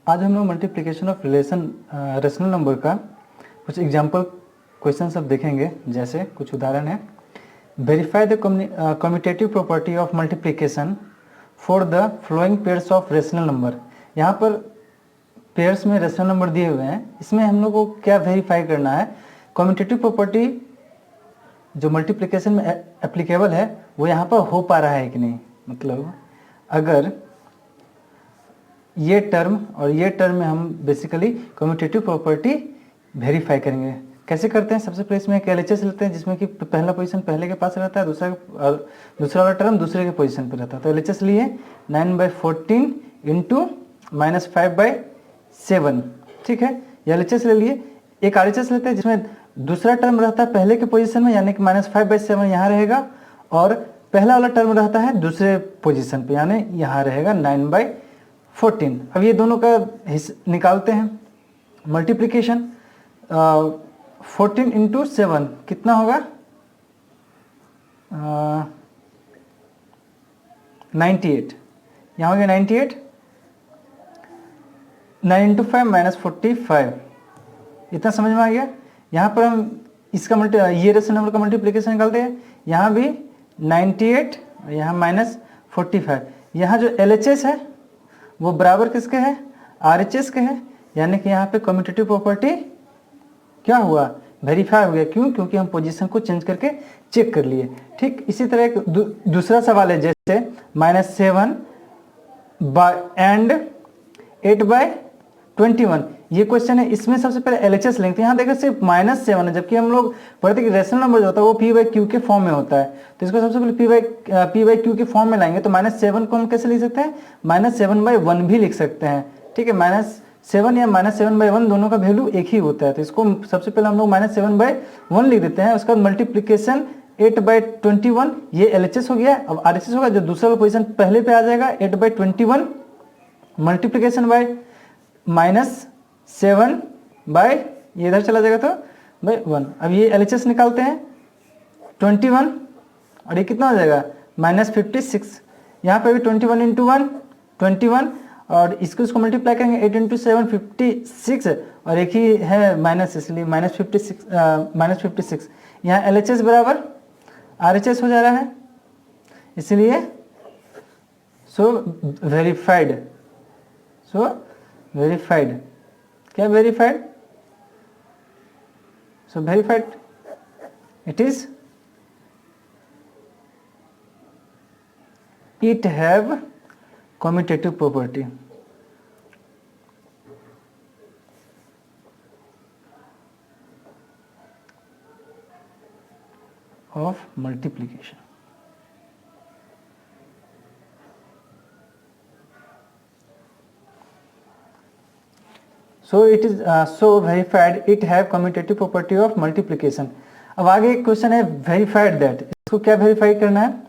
आज हम लोग मल्टीप्लिकेशन ऑफ रेशनल नंबर का कुछ एग्जाम्पल क्वेश्चन सब देखेंगे। जैसे कुछ उदाहरण है, verify the commutative property of multiplication for the flowing pairs of rational number. यहाँ पर पेयर्स में रेशनल नंबर दिए हुए हैं, इसमें हम लोग को क्या वेरीफाई करना है, कम्यूटेटिव प्रॉपर्टी जो मल्टीप्लिकेशन में एप्लीकेबल है वो यहाँ पर हो पा रहा है कि नहीं। मतलब अगर ये टर्म और ये टर्म में हम बेसिकली कम्यूटेटिव प्रॉपर्टी वेरीफाई करेंगे। कैसे करते हैं, सबसे पहले इसमें एक LHS लेते हैं जिसमें कि पहला पोजीशन पहले के पास रहता है, दूसरा वाला टर्म दूसरे के पोजीशन पर रहता है। तो LHS लिए 9/14 इंटू -5/7, ठीक है। ये LHS ले लिए। एक RHS लेते हैं जिसमें दूसरा टर्म रहता है पहले के पोजीशन में, यानी कि -5/7 यहाँ रहेगा, और पहला वाला टर्म रहता है दूसरे पोजीशन पे, यानी यहाँ रहेगा 9/14। अब ये दोनों का निकालते हैं मल्टीप्लिकेशन। 14 इंटू 7 कितना होगा, 98। यहाँ हो गया 98। 9 इंटू 5 -45, इतना समझ में आ गया। यहाँ पर हम इसका ये रेशनल नंबर का मल्टीप्लिकेशन निकालते हैं। यहाँ भी 98 और यहाँ -45। यहाँ जो LHS है वो बराबर किसके है, RHS के है, यानी कि यहाँ पे कम्यूटेटिव प्रॉपर्टी क्या हुआ, वेरीफाई हो गया। क्यों? क्योंकि हम पोजीशन को चेंज करके चेक कर लिए। ठीक इसी तरह एक दूसरा सवाल है, जैसे -7 एंड 8/21। ये क्वेश्चन है, इसमें सबसे पहले LHS लेंगे। यहाँ देखो सिर्फ -7 है, जबकि हम लोग पढ़ते कि रेशनल नंबर जो होता है वो P/Q के फॉर्म में होता है। तो इसको सबसे पहले P/Q के फॉर्म में लाएंगे। तो -7 को हम कैसे लिख सकते हैं, -7/1 भी लिख सकते हैं, ठीक है। -7 या -7/1 दोनों का वैल्यू एक ही होता है। तो इसको सबसे पहले हम लोग -7/1 लिख देते हैं। उसका मल्टीप्लीकेशन 8/21, ये LHS हो गया। अब RHS होगा, जो दूसरा पोजीशन पहले पे आ जाएगा 8/21 मल्टीप्लीकेशन बाय -7 ये इधर चला जाएगा तो /1। अब ये LHS निकालते हैं 21, और ये कितना हो जाएगा -56। यहाँ पे भी 21 इंटू 1 21, और इसको मल्टीप्लाई करेंगे 8 इंटू 7 56, और एक ही है माइनस, इसलिए -56। यहाँ LHS बराबर RHS हो जा रहा है, इसलिए सो वेरीफाइड। क्या verified, so verified it is, it have commutative property of multiplication। So it is so verified it have commutative property of multiplication। अब आगे एक क्वेश्चन है verified that, इसको क्या वेरीफाई करना है,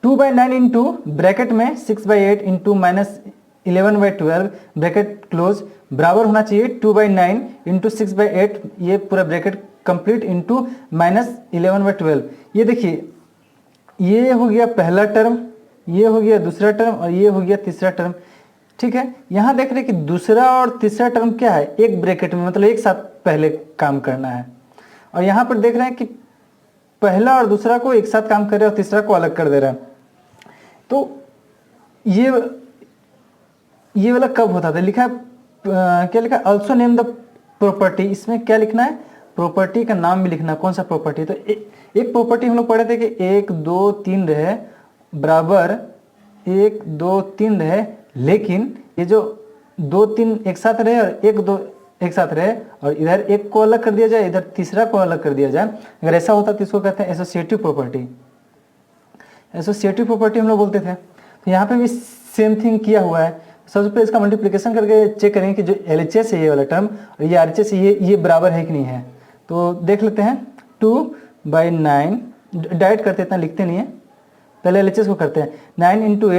2/9 इंटू ब्रैकेट में 6/8 इंटू -11/12 ब्रैकेट क्लोज बराबर होना चाहिए 2/9 इंटू 6/8, ये पूरा ब्रैकेट कंप्लीट इंटू -11/12। ये देखिए, ये हो गया पहला टर्म, ये हो गया दूसरा टर्म, और ये हो गया तीसरा टर्म, ठीक है। यहाँ देख रहे हैं कि दूसरा और तीसरा टर्म क्या है, एक ब्रैकेट में, मतलब एक साथ पहले काम करना है। और यहाँ पर देख रहे हैं कि पहला और दूसरा को एक साथ काम कर रहे हैं और तीसरा को अलग कर दे रहे हैं। तो ये वाला कब होता था, लिखा क्या लिखा, ऑल्सो नेम द प्रॉपर्टी। इसमें क्या लिखना है, प्रॉपर्टी का नाम भी लिखना, कौन सा प्रॉपर्टी। तो एक प्रॉपर्टी हम लोग पढ़े थे कि 1 2 3 रहे बराबर 1 2 3 रहे, लेकिन ये जो 2 3 एक साथ रहे और 1 2 एक साथ रहे, और इधर एक को अलग कर दिया जाए, इधर तीसरा को अलग कर दिया जाए, अगर ऐसा होता तो इसको कहते हैं एसोसिएटिव प्रॉपर्टी। एसोसिएटिव प्रॉपर्टी हम लोग बोलते थे। तो यहाँ पे भी सेम थिंग किया हुआ है। सबसे पहले इसका मल्टीप्लिकेशन करके चेक करेंगे कि जो LHS है ये वाला टर्म और ये RHS है ये बराबर है कि नहीं है। तो देख लेते हैं, 2/9 डायरेक्ट करते हैं, इतना लिखते नहीं है, पहले LHS को करते हैं। 9 इंटू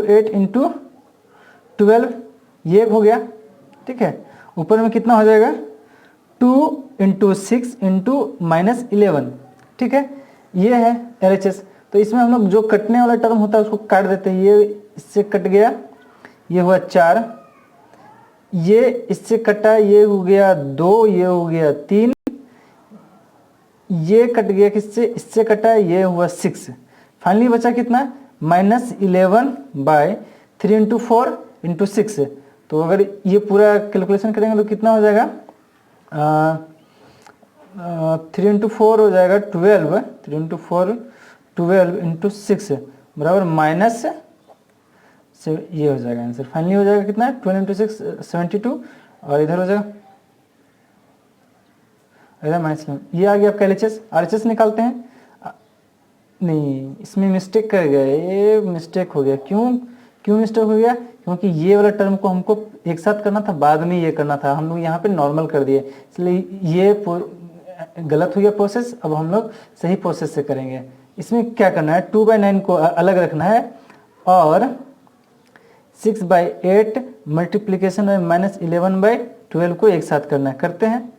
8 इंटू 12, ये एक हो गया, ठीक है। ऊपर में कितना हो जाएगा, 2 इंटू 6 इंटू -11, ठीक है। ये है LHS। तो इसमें हम लोग जो कटने वाला टर्म होता है उसको काट देते हैं, ये इससे कट गया, ये हुआ 4, ये इससे कटा, ये हो गया 2, ये हो गया 3, ये कट गया किससे, इससे कटा, ये हुआ 6। फाइनली बचा कितना, -11/3 इंटू 4 इंटू 6। तो अगर ये पूरा कैलकुलेशन करेंगे तो कितना हो जाएगा, 3 इंटू 4 हो जाएगा 12, 3 इंटू 4 12 इंटू 6 बराबर माइनस से, ये हो जाएगा आंसर। फाइनली हो जाएगा कितना, 12 इंटू 6 72, और इधर हो जाएगा इधर -11। ये आ गया आपका LHS। RHS निकालते हैं। नहीं, इसमें मिस्टेक कर गए, ये मिस्टेक हो गया। क्यों मिस्टेक हो गया, क्योंकि ये वाला टर्म को हमको एक साथ करना था, बाद में ये करना था, हम लोग यहाँ पे नॉर्मल कर दिए, इसलिए ये गलत हो गया प्रोसेस। अब हम लोग सही प्रोसेस से करेंगे। इसमें क्या करना है, 2/9 को अलग रखना है और 6/8 मल्टीप्लीकेशन में -11/12 को एक साथ करना है। करते हैं,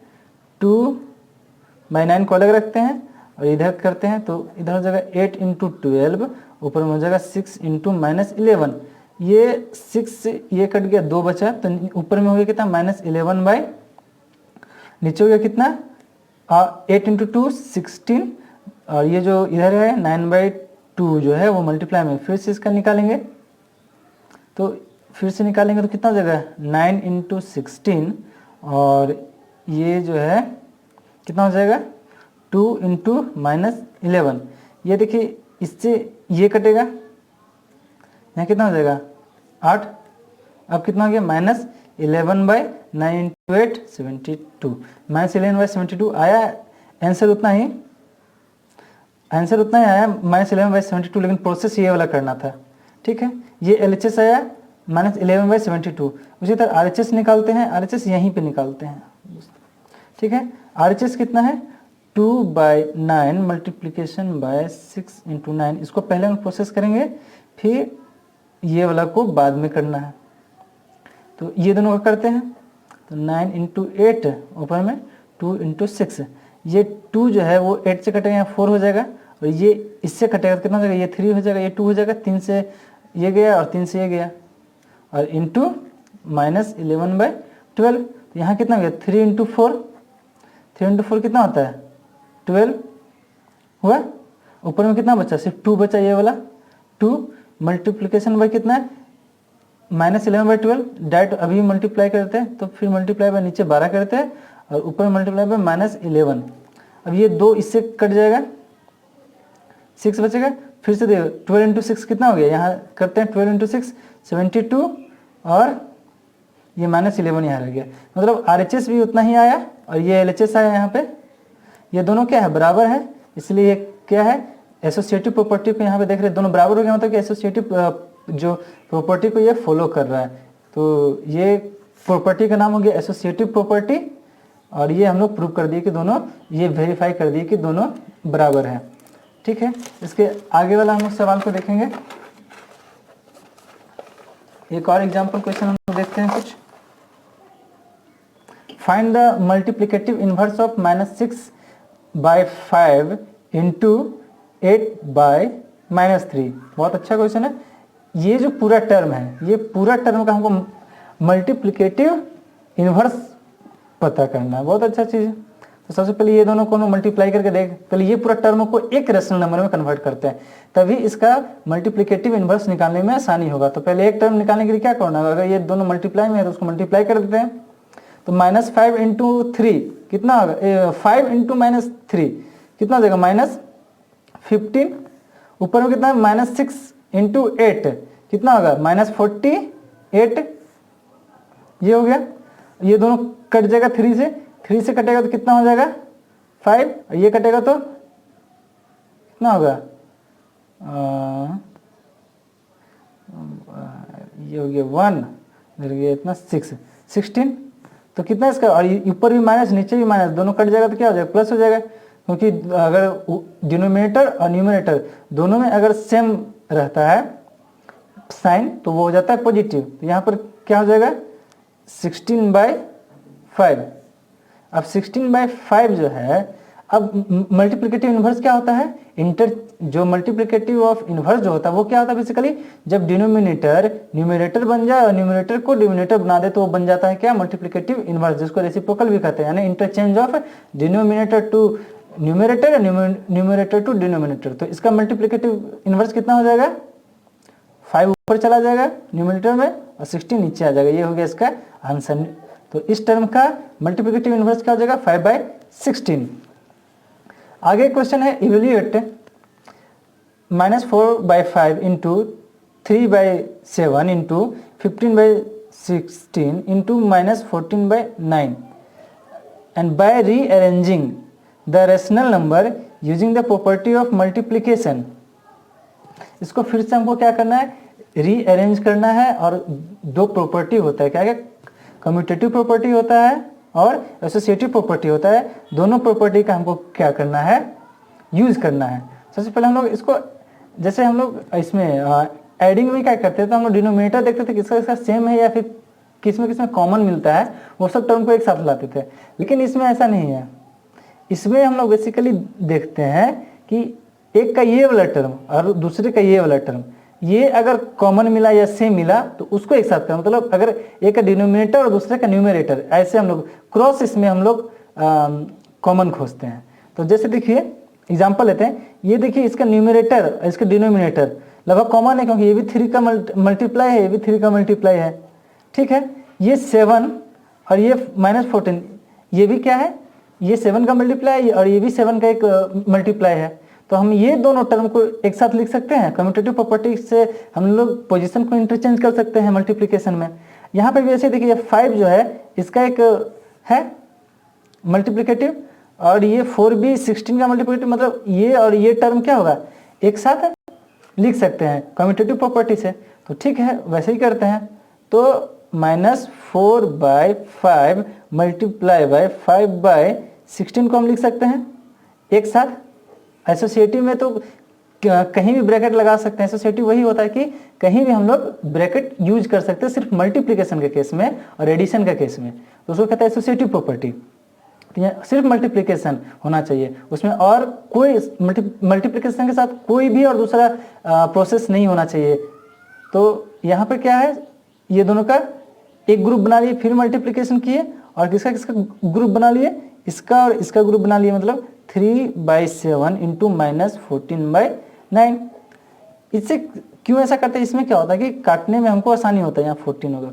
2/9 को अलग रखते हैं और इधर करते हैं, तो इधर हो जाएगा 8 इंटू 12, ऊपर में हो जाएगा 6 इंटू -11। ये 6 ये कट गया, 2 बचा, तो ऊपर में हो गया कितना, -11/, नीचे हो गया कितना, 8 इंटू 2 16, और ये जो इधर है 9/2 जो है वो मल्टीप्लाई में फिर से इसका निकालेंगे, तो फिर से निकालेंगे तो कितना हो जाएगा, 9 इंटू 16, और ये जो है कितना हो जाएगा, 2 इंटू -11। ये देखिए, इससे ये कटेगा, यहाँ कितना हो जाएगा 8। अब कितना हो गया, -11/9 इंटू 8 72, -11/72 आया। आंसर उतना ही आया, -11/72, लेकिन प्रोसेस ये वाला करना था। ठीक है, ये LHS आया -11/72। उसी तरह RHS निकालते हैं। RHS यहीं पे निकालते हैं। ठीक है, RHS कितना है, 2/9 मल्टीप्लीकेशन बाय 6 इंटू 9। इसको पहले हम प्रोसेस करेंगे, फिर ये वाला को बाद में करना है। तो ये दोनों का करते हैं, तो 9 इंटू 8 ऊपर में 2 इंटू 6। ये 2 जो है वो 8 से कटेगा, 4 हो जाएगा, और ये इससे कटेगा तो कितना हो जाएगा, ये 3 हो जाएगा, ये 2 हो जाएगा, 3 से ये गया और 3 से ये गया, और इंटू -11/12। तो यहाँ कितना हो गया, 3 इंटू 4, 3 इंटू 4 कितना होता है, 12 हुआ। ऊपर में कितना बचा, सिर्फ 2 बचा, ये वाला 2 मल्टीप्लीकेशन बाय कितना है, -11/12। डायरेक्ट अभी मल्टीप्लाई करते हैं, तो फिर मल्टीप्लाई बाय नीचे 12 करते हैं, और ऊपर मल्टीप्लाई बाय -11। अब ये 2 इससे कट जाएगा, 6 बचेगा, फिर से देखो 12 इंटू 6 कितना हो गया, यहाँ करते हैं 12 इंटू 6 72, और ये -11 यहाँ रह गया। मतलब RHS भी उतना ही आया और ये LHS आया। यहाँ पे ये दोनों क्या है, बराबर है, इसलिए ये क्या है, एसोसिएटिव प्रॉपर्टी को यहाँ पे देख रहे हैं, दोनों बराबर हो गया, मतलब कि एसोसिएटिव जो प्रॉपर्टी को ये फॉलो कर रहा है। तो ये प्रॉपर्टी का नाम हो गया एसोसिएटिव प्रॉपर्टी, और ये हम लोग प्रूव कर दिए कि दोनों, ये वेरीफाई कर दिए कि दोनों बराबर हैं। ठीक है, इसके आगे वाला हम लोग सवाल को देखेंगे। एक और एग्जाम्पल क्वेश्चन हम लोग देखते हैं कुछ। Find the multiplicative inverse of -6/5 into 8/-3। बहुत अच्छा क्वेश्चन है। ये जो पूरा टर्म है, ये पूरा टर्म का हमको मल्टीप्लिकेटिव इनवर्स पता करना है। बहुत अच्छा चीज़ है। तो सबसे पहले ये दोनों को मल्टीप्लाई करके देख, पहले ये पूरा टर्म को एक रेशनल नंबर में कन्वर्ट करते हैं, तभी इसका मल्टीप्लिकेटिव इनवर्स निकालने में आसानी होगा। तो पहले एक टर्म निकालने के लिए क्या करना है, अगर ये दोनों मल्टीप्लाई में है तो उसको मल्टीप्लाई कर देते हैं। तो -5 इंटू 3 कितना होगा, 5 इंटू -3 कितना हो जाएगा, -15। ऊपर में कितना है, -6 इंटू 8 कितना होगा, -48। ये हो गया, ये दोनों कट जाएगा 3 से कटेगा तो कितना हो जाएगा 5, और ये कटेगा तो कितना होगा, ये हो गया 1, इधर गया इतना 16। तो कितना इसका, और ऊपर भी माइनस नीचे भी माइनस, दोनों कट जाएगा तो क्या हो जाएगा, प्लस हो जाएगा, क्योंकि अगर डिनोमिनेटर और न्यूमरेटर दोनों में अगर सेम रहता है साइन तो वो हो जाता है पॉजिटिव। तो यहाँ पर क्या हो जाएगा 16/5। अब 16/5 जो है, अब मल्टीप्लिकेटिव इन्वर्स क्या होता है, जो मल्टीप्लिकेटिव ऑफ इन्वर्स जो होता है वो क्या होता है बेसिकली, जब डिनोमिनेटर न्यूमरेटर बन जाए और न्यूमरेटर को डिनोमिनेटर बना दे तो वो बन जाता है क्या, मल्टीप्लिकेटिव इन्वर्स, जिसको रेसिप्रोकल भी कहते हैं, यानी interchange of denominator to numerator, numerator to denominator. तो इसका मल्टीप्लिकेटिव इन्वर्स कितना हो जाएगा, 5 ऊपर चला जाएगा न्यूमरेटर में और 16 नीचे आ जाएगा। ये हो गया इसका आंसर। तो इस टर्म का मल्टीप्लिकेटिव इन्वर्स क्या हो जाएगा, 5/16। आगे क्वेश्चन है evaluate -4/5 into 3/7 into 15/16 into -14/9 and by rearranging the rational number using the property of multiplication। इसको फिर से हमको क्या करना है, रीअरेंज करना है, और दो प्रॉपर्टी होता है, क्या क्या, कम्यूटेटिव प्रॉपर्टी होता है और एसोसिएटिव प्रॉपर्टी होता है। दोनों प्रॉपर्टी का हमको क्या करना है, यूज करना है। सबसे पहले हम लोग इसको, जैसे हम लोग इसमें एडिंग में क्या करते थे, तो हम लोग डिनोमिनेटर देखते थे किसका किसका सेम है या फिर किसमें कॉमन मिलता है, वो सब टर्म को एक साथ लाते थे। लेकिन इसमें ऐसा नहीं है, इसमें हम लोग बेसिकली देखते हैं कि एक का ये वाला टर्म और दूसरे का ये वाला टर्म, ये अगर कॉमन मिला या सेम मिला तो उसको एक साथ करें, मतलब अगर एक का डिनोमिनेटर और दूसरे का न्यूमरेटर, ऐसे हम लोग क्रॉस, इसमें हम लोग कॉमन खोजते हैं। तो जैसे देखिए एग्जांपल लेते हैं, ये देखिए इसका न्यूमरेटर और इसका डिनोमिनेटर लगभग कॉमन है, क्योंकि ये भी 3 का मल्टीप्लाई है, ये भी 3 का मल्टीप्लाई है, ठीक है। ये 7 और ये -14, ये भी क्या है, ये 7 का मल्टीप्लाई और ये भी 7 का एक मल्टीप्लाई है। तो हम ये दोनों टर्म को एक साथ लिख सकते हैं। कम्यूटेटिव प्रॉपर्टी से हम लोग पोजीशन को इंटरचेंज कर सकते हैं मल्टीप्लिकेशन में। यहाँ पे भी ऐसे देखिए 5 जो है इसका एक है मल्टीप्लिकेटिव, और ये 4 भी 16 का मल्टीप्लिकेटिव, मतलब ये और ये टर्म क्या होगा, एक साथ लिख सकते हैं कम्यूटेटिव प्रॉपर्टी से। तो ठीक है, वैसे ही करते हैं। तो -4/5 मल्टीप्लाई बाय 5/16 को हम लिख सकते हैं एक साथ। एसोसिएटिव में तो कहीं भी ब्रैकेट लगा सकते हैं, एसोसिएटिव वही होता है कि कहीं भी हम लोग ब्रैकेट यूज कर सकते हैं, सिर्फ मल्टीप्लिकेशन के केस में और एडिशन के केस में, तो उसको कहता है एसोसिएटिव प्रॉपर्टी। तो सिर्फ मल्टीप्लिकेशन होना चाहिए उसमें, और कोई मल्टीप्लिकेशन के साथ कोई भी और दूसरा प्रोसेस नहीं होना चाहिए। तो यहाँ पे क्या है, ये दोनों का एक ग्रुप बना लिए, फिर मल्टीप्लिकेशन किए, और किसका किसका ग्रुप बना लिए, इसका और इसका ग्रुप बना लिए, मतलब 3/7 इंटू -14/9। इससे क्यों ऐसा करते हैं, इसमें क्या होता है कि काटने में हमको आसानी होता है, यहाँ 14 होगा,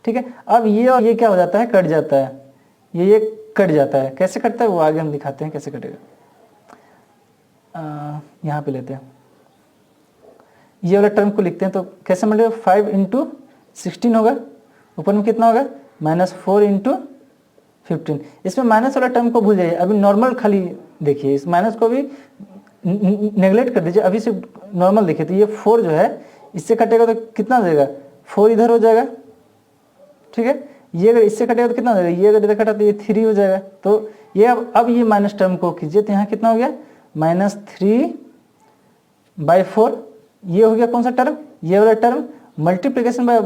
ठीक है। अब ये और ये क्या हो जाता है, कट जाता है, ये कट जाता है। कैसे कटता है वो आगे हम दिखाते हैं कैसे कटेगा। यहाँ पे लेते हैं, ये वाला टर्म को लिखते हैं, तो कैसे मतलब 5 इंटू 16 होगा, ऊपर में कितना होगा -4 इंटू 15। इसमें माइनस वाला टर्म को भूल जाइए, अभी नॉर्मल खाली देखिए, इस माइनस को भी नेग्लेक्ट कर दीजिए, अभी सिर्फ नॉर्मल देखिए। तो ये 4 जो है इससे कटेगा तो कितना हो जाएगा, 4 इधर हो जाएगा, ठीक है। ये अगर इससे कटेगा तो कितना हो जाएगा, ये अगर इधर कटा तो ये 3 हो जाएगा। तो ये अब ये माइनस टर्म को कीजिए, तो यहाँ कितना हो गया -3/4। ये हो गया कौन सा टर्म, ये वाला टर्म। मल्टीप्लिकेशन बाय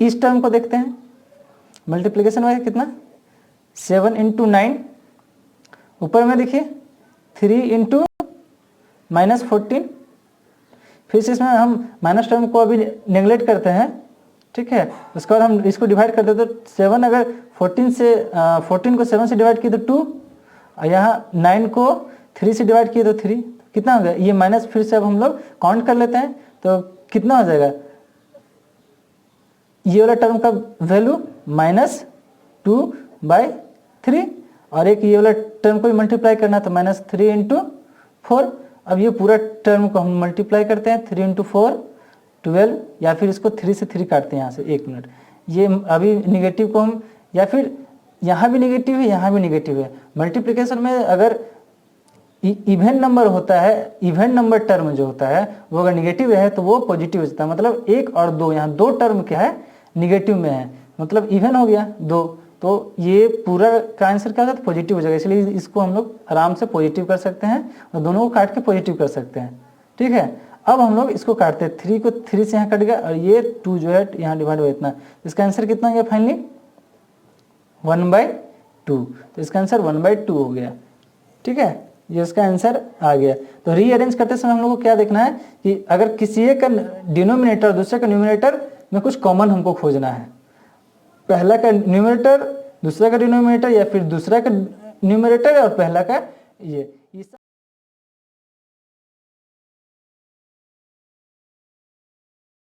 इस टर्म को देखते हैं, मल्टीप्लिकेशन बाय कितना 7 इंटू 9, ऊपर में देखिए 3 इंटू -14। फिर से इसमें हम माइनस टर्म को अभी नेग्लेक्ट करते हैं, ठीक है। उसके बाद हम इसको डिवाइड करते हैं, तो 7 अगर 14 को 7 से डिवाइड किए तो 2, और यहाँ 9 को 3 से डिवाइड किए तो 3, कितना हो गया ये माइनस। फिर से अब हम लोग काउंट कर लेते हैं, तो कितना हो जाएगा, ये वाला टर्म का वैल्यू -2/3, और एक ये वाला टर्म को भी मल्टीप्लाई करना, तो -3 इंटू 4। अब ये पूरा टर्म को हम मल्टीप्लाई करते हैं, 3 इंटू 4 12, या फिर इसको 3 से 3 काटते हैं यहाँ से, 1 मिनट। ये अभी निगेटिव को हम, या फिर यहाँ भी निगेटिव है, यहाँ भी निगेटिव है। मल्टीप्लिकेशन में अगर इवन नंबर होता है, इवन नंबर टर्म जो होता है वो अगर निगेटिव है तो वो पॉजिटिव हो जाता है, मतलब 1 और 2, यहाँ 2 टर्म क्या है निगेटिव में है, मतलब इवन हो गया 2, तो ये पूरा का आंसर क्या होता है पॉजिटिव हो जाएगा। इसलिए इसको हम लोग आराम से पॉजिटिव कर सकते हैं और दोनों को काट के पॉजिटिव कर सकते हैं, ठीक है। अब हम लोग इसको काटते हैं, 3 को 3 से यहाँ कट गया, और ये 2 जो है यहाँ डिवाइड हुआ इतना, इसका आंसर कितना हो गया फाइनली 1/2। तो इसका आंसर 1/2 हो गया, ठीक है। ये इसका आंसर आ गया। तो रीअरेंज करते समय हम लोग को क्या देखना है कि अगर किसी एक का डिनोमिनेटर दूसरे का न्यूमरेटर में कुछ कॉमन हमको खोजना है, पहला का न्यूमरेटर दूसरा का डिनोमिनेटर या फिर दूसरा का न्यूमरेटर और पहला का ये